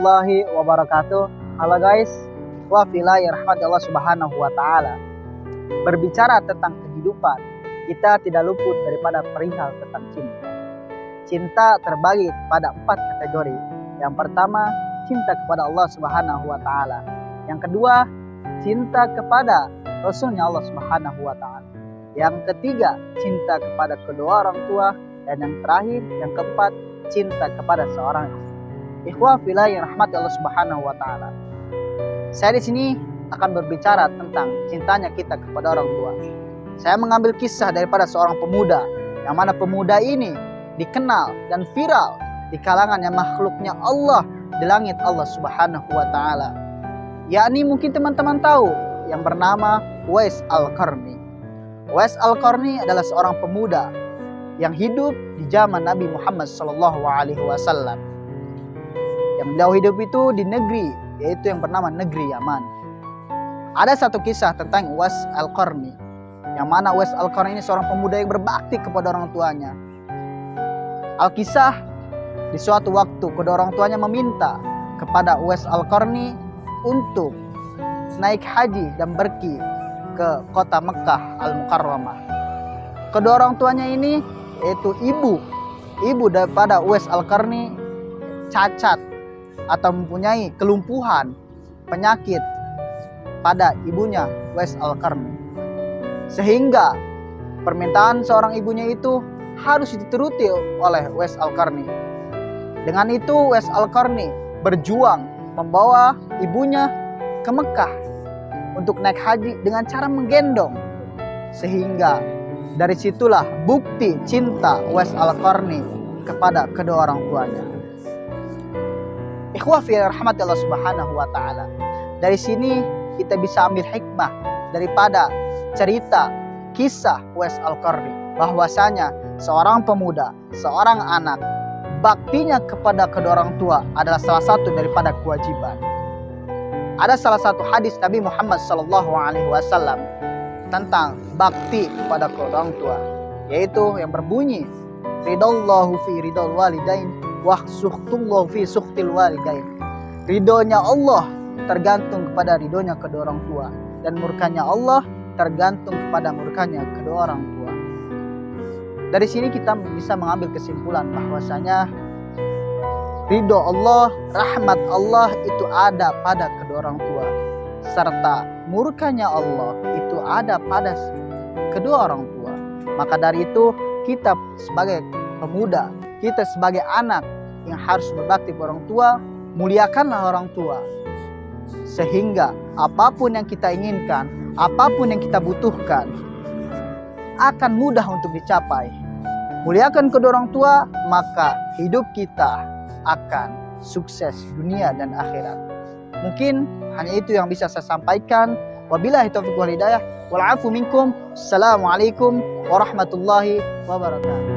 warahmatullahi wabarakatuh. Halo guys, wa fillahi rahmati Allah subhanahu wa ta'ala. Berbicara tentang kehidupan, kita tidak luput daripada perihal tentang cinta. Cinta terbagi kepada 4 kategori. Yang pertama, cinta kepada Allah subhanahu wa ta'ala. Yang kedua, cinta kepada Rasulnya Allah subhanahu wa ta'ala. Yang ketiga, cinta kepada kedua orang tua. Dan yang terakhir, yang keempat, cinta kepada seorang ikhwah fillah yang rahmati Allah subhanahu wa ta'ala. Saya di sini akan berbicara tentang cintanya kita kepada orang tua. Saya mengambil kisah daripada seorang pemuda, yang mana pemuda ini dikenal dan viral di kalangan yang makhluknya Allah di langit Allah subhanahu wa ta'ala. Yakni mungkin teman-teman tahu yang bernama Uwais Al-Qarni. Uwais Al-Qarni adalah seorang pemuda yang hidup di zaman Nabi Muhammad SAW. Yang beliau hidup itu di negeri, yaitu yang bernama negeri Yaman. Ada satu kisah tentang Uwais Al-Qarni, yang mana Uwais Al-Qarni ini seorang pemuda yang berbakti kepada orang tuanya. Al-Kisah, di suatu waktu kedua orang tuanya meminta kepada Uwais Al-Qarni untuk naik haji dan pergi ke kota Mekah Al-Mukarramah. Kedua orang tuanya ini, yaitu ibu daripada Uwais Al-Qarni, cacat atau mempunyai kelumpuhan penyakit pada ibunya Uwais Al-Qarni, sehingga permintaan seorang ibunya itu harus dituruti oleh Uwais Al-Qarni. Dengan itu Uwais Al-Qarni berjuang membawa ibunya ke Mekah untuk naik haji dengan cara menggendong, sehingga dari situlah bukti cinta Uwais Al-Qarni kepada kedua orang tuanya. Ikhwah fi rahmati Allah subhanahu wa ta'ala. Dari sini kita bisa ambil hikmah daripada cerita kisah Uwais Al-Qarni, bahwasanya seorang pemuda, seorang anak, baktinya kepada kedua orang tua adalah salah satu daripada kewajiban. Ada salah satu hadis Nabi Muhammad SAW tentang bakti kepada kedua orang tua, yaitu yang berbunyi, ridallahu fi ridal walidain wa sukhtullahu fi sukhtil walidain. Ridhonya Allah tergantung kepada ridhonya kedua orang tua, dan murkanya Allah tergantung kepada murkanya kedua orang tua. Dari sini kita bisa mengambil kesimpulan bahwasanya ridho Allah, rahmat Allah itu ada pada kedua orang tua, serta murkanya Allah itu ada pada kedua orang tua. Maka dari itu kita sebagai pemuda, kita sebagai anak yang harus berbakti kepada orang tua, muliakanlah orang tua, sehingga apapun yang kita inginkan, apapun yang kita butuhkan akan mudah untuk dicapai. Muliakan kedua orang tua, maka hidup kita akan sukses dunia dan akhirat. Mungkin hanya itu yang bisa saya sampaikan. Wabillahi taufiq wal hidayah. Wal afu minkum. Assalamualaikum warahmatullahi wabarakatuh.